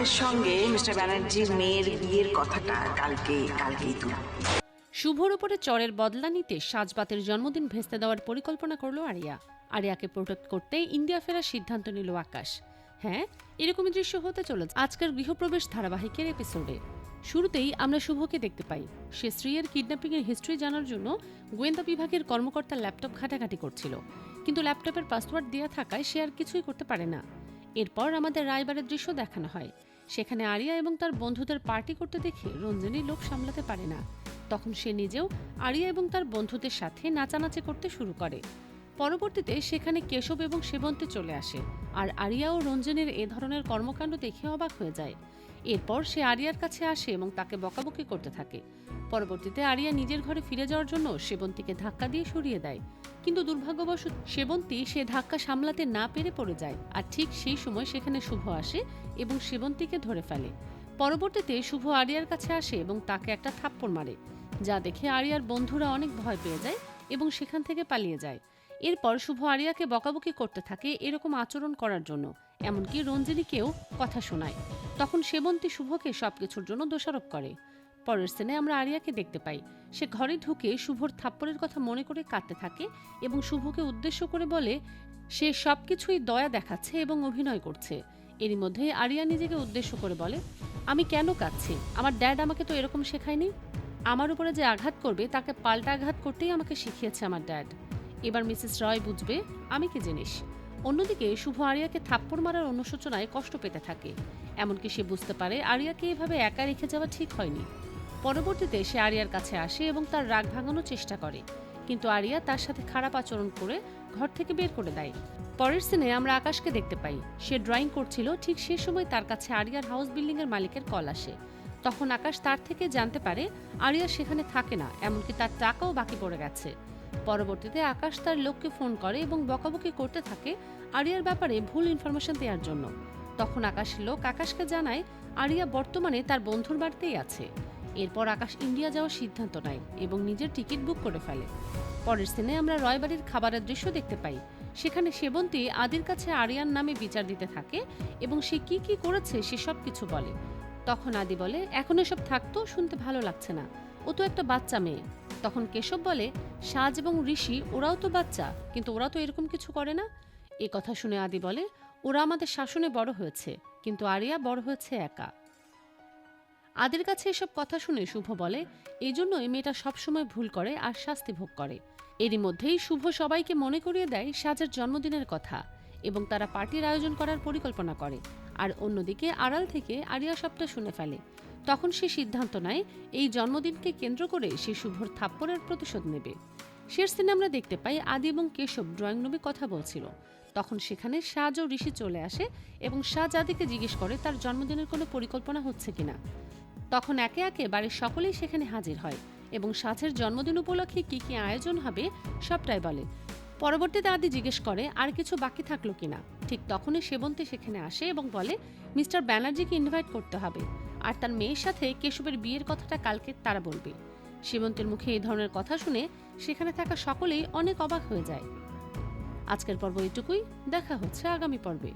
ভাইয়ের সঙ্গে মিস্টার ব্যানার্জির মেয়ের বিয়ের কথাটা কালকেই তো। শুভর উপরে চরের বদলা নিতে সাজবাতের জন্মদিন ভেস্তে দেওয়ার পরিকল্পনা করল আরিয়া। আরিয়াকে প্রোটেক্ট করতে ইন্ডিয়া ফেরার সিদ্ধান্ত নিল আকাশ। হ্যাঁ, এরকমই দৃশ্য হতে চলেছে আজকের গৃহপ্রবেশ ধারাবাহিকের এপিসোডে। শুরুতেই আমরা শুভকে দেখতে পাই। সে স্ত্রীর কিডন্যাপিংয়ের হিস্ট্রি জানার জন্য গোয়েন্দা বিভাগের কর্মকর্তার ল্যাপটপ ঘাটাঘাটি করছিল, কিন্তু ল্যাপটপের পাসওয়ার্ড দেওয়া থাকায় সে আর কিছুই করতে পারে না। এরপর আমাদের রায়বারের দৃশ্য দেখানো হয়। সেখানে আরিয়া এবং তার বন্ধুদের পার্টি করতে দেখে রঞ্জনী লোক সামলাতে পারে না। তখন সে নিজেও আরিয়া এবং তার বন্ধুদের সাথে নাচানাচি করতে শুরু করে। পরবর্তীতে সেখানে কেশব এবং সেবন্তী চলে আসে, আর আরিয়া ও রঞ্জনের এ ধরনের কর্মকাণ্ড দেখে অবাক হয়ে যায়। এরপর সে আরিয়ার কাছে আসে এবং তাকে বকাবকি করতে থাকে। পরবর্তীতে আরিয়া নিজের ঘরে ফিরে যাওয়ার জন্য সেবন্তীকে ধাক্কা দিয়ে সরিয়ে দেয়, কিন্তু দুর্ভাগ্যবশত সেবন্তী সে ধাক্কা সামলাতে না পেরে পড়ে যায়। আর ঠিক সেই সময় সেখানে শুভ আসে এবং সেবন্তীকে ধরে ফেলে। পরবর্তীতে শুভ আরিয়ার কাছে আসে এবং তাকে একটা থাপ্পড় মারে, যা দেখে আরিয়ার বন্ধুরা অনেক ভয় পেয়ে যায় এবং সেখান থেকে পালিয়ে যায়। এরপর শুভ আরিয়াকে বকাবকি করতে থাকে এরকম আচরণ করার জন্য, এমনকি রঞ্জিনীকেও কথা শোনায়। তখন সেবন্তী শুভকে সবকিছুর জন্য দোষারোপ করে। পরের সিনে আমরা আরিয়াকে দেখতে পাই। সে ঘরে ঢুকে শুভর থাপ্পড়ের কথা মনে করে কাঁদতে থাকে এবং শুভকে উদ্দেশ্য করে বলে সে সবকিছুই দয়া দেখাচ্ছে এবং অভিনয় করছে। এরই মধ্যে আরিয়া নিজেকে উদ্দেশ্য করে বলে, আমি কেন কাঁদছি? আমার ড্যাড আমাকে তো এরকম শেখায়নি। আমার উপরে যে আঘাত করবে তাকে পাল্টা আঘাত করতেই আমাকে শিখিয়েছে আমার ড্যাড। এবার মিসেস রয় বুঝবে আমি কি জিনিস। অন্যদিকে শুভ আরিয়াকে থাপ্পড় মারার অনুশোচনায় কষ্ট পেতে থাকে। এমনকি সে বুঝতে পারে আরিয়াকে এভাবে একা রেখে যাওয়া ঠিক হয়নি। পরবর্তীতে সে আরিয়ার কাছে আসে এবং তার রাগ ভাঙানোর চেষ্টা করে, কিন্তু আরিয়া তার সাথে খারাপ আচরণ করে ঘর থেকে বের করে দেয়। পরের সিনে আমরা আকাশকে দেখতে পাই। সে ড্রয়িং করছিল, ঠিক সে সময় তার কাছে আরিয়ার হাউস বিল্ডিং এর মালিকের কল আসে। তখন আকাশ তার থেকে জানতে পারে আরিয়া সেখানে থাকে না, এমনকি তার টাকাও বাকি পড়ে গেছে। পরবর্তীতে আকাশ তার লোককে ফোন করে এবং বকাবকি করতে থাকে আরিয়ার ব্যাপারে ভুল ইনফরমেশন দেওয়ার জন্য। তখন আকাশের লোক আকাশকে জানায় আরিয়া বর্তমানে তার বন্ধুর বাড়িতেই আছে। এরপর আকাশ ইন্ডিয়া যাওয়ার সিদ্ধান্ত নেয় এবং নিজের টিকিট বুক করে ফেলে। পরের সিনে আমরা রয়বাড়ির খাবারের দৃশ্য দেখতে পাই। সেখানে সেবন্তী আদির কাছে আরিয়ার নামে বিচার দিতে থাকে এবং সে কি কি করেছে সে সব কিছু বলে। তখন আদি বলে, এখন এসব থাকতো শুনতে ভালো লাগছে না, ও তো একটা বাচ্চা মেয়ে। তখন কেশব বলে, সাজ এবং ঋষি ওরাও তো বাচ্চা, কিন্তু ওরা তো এরকম কিছু করে না। এ কথা শুনে আদি বলে, ওরা আমাদের শাসনে বড় হয়েছে, কিন্তু আরিয়া বড় হয়েছে একা। আদির কাছে এসব কথা শুনে শুভ বলে, এই জন্যই মেয়েটা সবসময় ভুল করে আর শাস্তি ভোগ করে। এরই মধ্যেই শুভ সবাইকে মনে করিয়ে দেয় সাজের জন্মদিনের কথা এবং তারা পার্টির আয়োজন করার পরিকল্পনা করে। আর অন্যদিকে আড়াল থেকে আরিয়া সবটা শুনে ফেলে। তখন সে সিদ্ধান্ত নেয় এই জন্মদিনকে কেন্দ্র করে সে শুভর থাপ্পড়ের প্রতিশোধ নেবে। শেষ সিনে আমরা দেখতে পাই আদি এবং কেশব ড্রয়িং রুমে কথা বলছিল। তখন সেখানে সাজ ও ঋষি চলে আসে এবং সাজ আদিকে জিজ্ঞেস করে তার জন্মদিনের কোনো পরিকল্পনা হচ্ছে কিনা। তখন একে একে বাড়ির সকলেই সেখানে হাজির হয় এবং সাজের জন্মদিন উপলক্ষে কি কি আয়োজন হবে সবটাই বলে। পরবর্তীতে আদি জিজ্ঞেস করে আর কিছু বাকি থাকলো কিনা। ঠিক তখনই সেবন্তী সেখানে আসে এবং বলে মিস্টার ব্যানার্জিকে ইনভাইট করতে হবে, আর তার মেয়ের সাথে কেশবের বিয়ের কথাটা কালকে তারা বলবে। সেবন্তীর মুখে এই ধরনের কথা শুনে সেখানে থাকা সকলেই অনেক অবাক হয়ে যায়। আজকের পর্ব এটুকুই, দেখা হচ্ছে আগামী পর্বে।